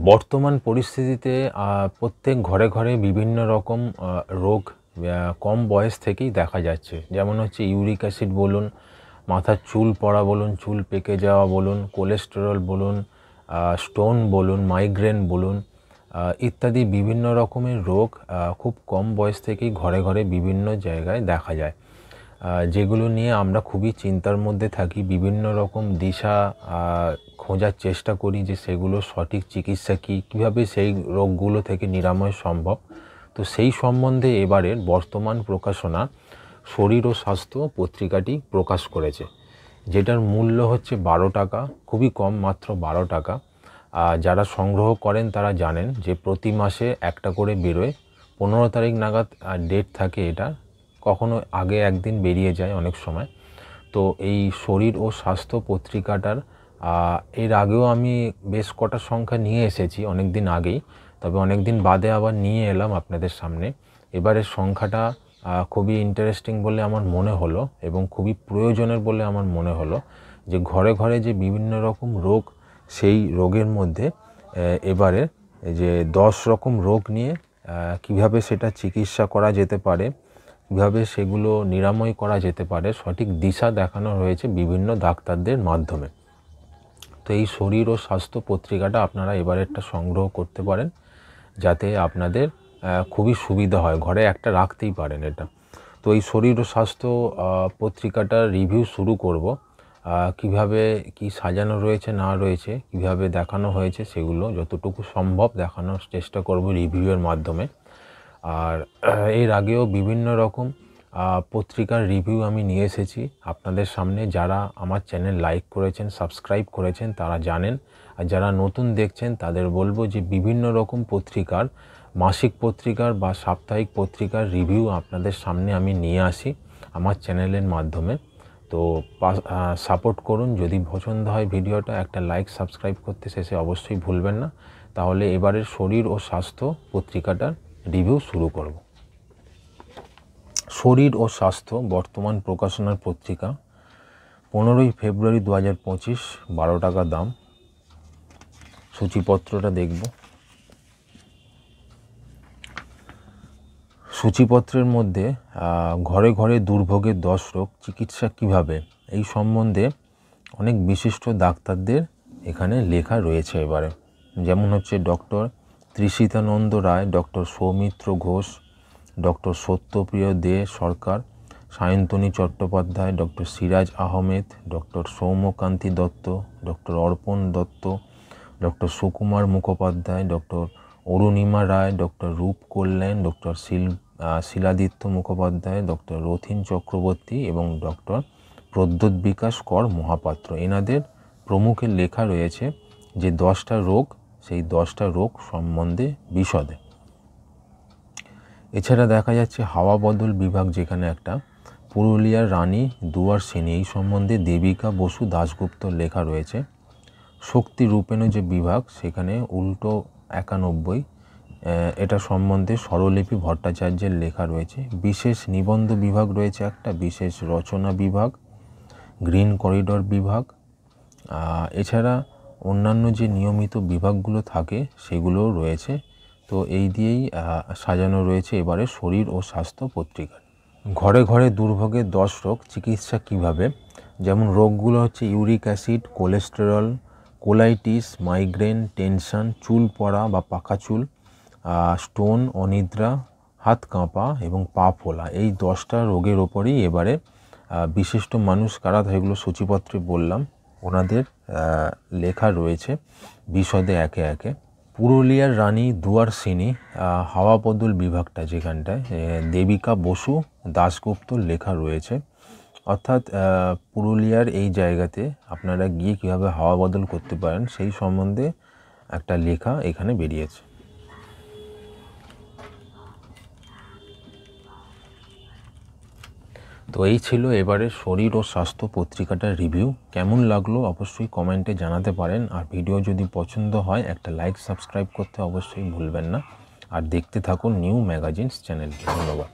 বর্তমান পরিস্থিতিতে প্রত্যেক ঘরে ঘরে বিভিন্ন রকম রোগ কম বয়স থেকেই দেখা যাচ্ছে। যেমন হচ্ছে ইউরিক অ্যাসিড বলুন, মাথার চুল পড়া বলুন, চুল পেকে যাওয়া বলুন, কোলেস্টেরল বলুন, স্টোন বলুন, মাইগ্রেন বলুন, ইত্যাদি বিভিন্ন রকমের রোগ খুব কম বয়স থেকেই ঘরে ঘরে বিভিন্ন জায়গায় দেখা যায়, যেগুলো নিয়ে আমরা খুবই চিন্তার মধ্যে থাকি। বিভিন্ন রকম দিশা খোঁজার চেষ্টা করি যে সেগুলো সঠিক চিকিৎসা কী, কীভাবে সেই রোগগুলো থেকে নিরাময় সম্ভব। তো সেই সম্বন্ধে এবারের বর্তমান প্রকাশনা শরীর ও স্বাস্থ্য পত্রিকাটি প্রকাশ করেছে, যেটার মূল্য হচ্ছে 12 টাকা, খুবই কম, মাত্র 12 টাকা। যারা সংগ্রহ করেন তারা জানেন যে প্রতি মাসে একটা করে বেরোয়। 15 তারিখ নাগাদ ডেট থাকে এটা, কখনো আগে একদিন বেরিয়ে যায় অনেক সময়। তো এই শরীর ও স্বাস্থ্য পত্রিকাটার এর আগেও আমি বেশ কটা সংখ্যা নিয়ে এসেছি অনেক দিন আগেই, তবে অনেক দিন বাদে আবার নিয়ে এলাম আপনাদের সামনে। এবারের সংখ্যাটা খুবই ইন্টারেস্টিং বলে আমার মনে হলো এবং খুবই প্রয়োজনের বলে আমার মনে হলো, যে ঘরে ঘরে যে বিভিন্ন রকম রোগ, সেই রোগের মধ্যে এবারে যে 10 রকম রোগ নিয়ে কিভাবে সেটা চিকিৎসা করা যেতে পারে, কীভাবে সেগুলো নিরাময় করা যেতে পারে, সঠিক দিশা দেখানো হয়েছে বিভিন্ন ডাক্তারদের মাধ্যমে। তো এই শরীর ও স্বাস্থ্য পত্রিকাটা আপনারা এবারেরটা সংগ্রহ করতে পারেন, যাতে আপনাদের খুবই সুবিধা হয়, ঘরে একটা রাখতেই পারেন এটা। তো এই শরীর ও স্বাস্থ্য পত্রিকাটার রিভিউ শুরু করব। কিভাবে কি সাজানো রয়েছে না রয়েছে, কিভাবে দেখানো হয়েছে, সেগুলো যতটুকু সম্ভব দেখানোর চেষ্টা করব রিভিউয়ের মাধ্যমে। আর এর আগেও বিভিন্ন রকম পত্রিকার রিভিউ আমি নিয়ে এসেছি আপনাদের সামনে। যারা আমার চ্যানেল লাইক করেছেন, সাবস্ক্রাইব করেছেন, তারা জানেন। আর যারা নতুন দেখছেন তাদের বলবো যে বিভিন্ন রকম পত্রিকার, মাসিক পত্রিকার বা সাপ্তাহিক পত্রিকার রিভিউ আপনাদের সামনে আমি নিয়ে আসি আমার চ্যানেলের মাধ্যমে। তো সাপোর্ট করুন। যদি পছন্দ হয় ভিডিওটা, একটা লাইক, সাবস্ক্রাইব করতে শেষে অবশ্যই ভুলবেন না। তাহলে এবারের শরীর ও স্বাস্থ্য পত্রিকাটার রিভিউ শুরু করব। শরীর ও স্বাস্থ্য বর্তমান প্রকাশনার পত্রিকা, 15ই ফেব্রুয়ারি 2025, 12 টাকা দাম। সূচিপত্রটা দেখব। সূচিপত্রের মধ্যে ঘরে ঘরে দুর্ভোগের 10 রোগ, চিকিৎসা কিভাবে, এই সম্বন্ধে অনেক বিশিষ্ট ডাক্তারদের এখানে লেখা রয়েছে এবারে। যেমন হচ্ছে doctor Trishitananda Roy, doctor Soumitra Ghosh, doctor Satyapriya De Sarkar, Sayantani Chattopadhyay, doctor Siraj Ahmed, doctor Soumyakanti Dutta, doctor Arpan Dutta, doctor Sukumar Mukhopadhyay, doctor Arunima Roy, doctor Rup Kalyan, doctor Shiladitya Mukhopadhyay, doctor Rathin Chakraborty এবং ডক্টর প্রদ্যোৎ বিকাশ কর মহাপাত্র, এনাদের প্রমুখের লেখা রয়েছে যে 10টা রোগ, সেই 10টা রোগ সম্বন্ধে বিশদে। এছাড়া দেখা যাচ্ছে হাওয়া বদল বিভাগ, যেখানে একটা পুরুলিয়ার রানী দুয়ার সেনী, এই সম্বন্ধে দেবিকা বসু দাশগুপ্ত লেখা রয়েছে। শক্তি রূপেণ যে বিভাগ, সেখানে উল্টো 91, এটা সম্বন্ধে স্বরলিপি ভট্টাচার্যের লেখা রয়েছে। বিশেষ নিবন্ধ বিভাগ রয়েছে একটা, বিশেষ রচনা বিভাগ, গ্রিন করিডর বিভাগ। এছাড়া অন্যান্য যে নিয়মিত বিভাগগুলো থাকে সেগুলোও রয়েছে। তো এই দিয়েই সাজানো রয়েছে এবারে শরীর ও স্বাস্থ্য পত্রিকা। ঘরে ঘরে দুর্ভোগের 10 রোগ, চিকিৎসা কিভাবে। যেমন রোগগুলো হচ্ছে uric acid, cholesterol, colitis, migraine, tension, চুল পড়া বা পাকা চুল, স্টোন, অনিদ্রা, হাত কাঁপা এবং পা ফোলা, এই 10টা রোগের ওপরেই এবারে বিশিষ্ট মানুষ কারা, এগুলো সূচিপত্রে বললাম, ওনাদের লেখা রয়েছে বিশদে একে একে। পুরুলিয়ার রানী দুয়ার সেনী হাওয়া বদল বিভাগটা, যেখানটায় দেবিকা বসু দাশগুপ্ত লেখা রয়েছে। অর্থাৎ পুরুলিয়ার এই জায়গাতে আপনারা গিয়ে কীভাবে হাওয়া বদল করতে পারেন সেই সম্বন্ধে একটা লেখা এখানে বেরিয়েছে। তো এই ছিল এবারে শরীর ও স্বাস্থ্য পত্রিকাটার রিভিউ। কেমন লাগলো অবশ্যই কমেন্টে জানাতে পারেন। আর ভিডিও যদি পছন্দ হয় একটা লাইক, সাবস্ক্রাইব করতে অবশ্যই ভুলবেন না। আর দেখতে থাকুন নিউ ম্যাগাজিনস চ্যানেল। ধন্যবাদ।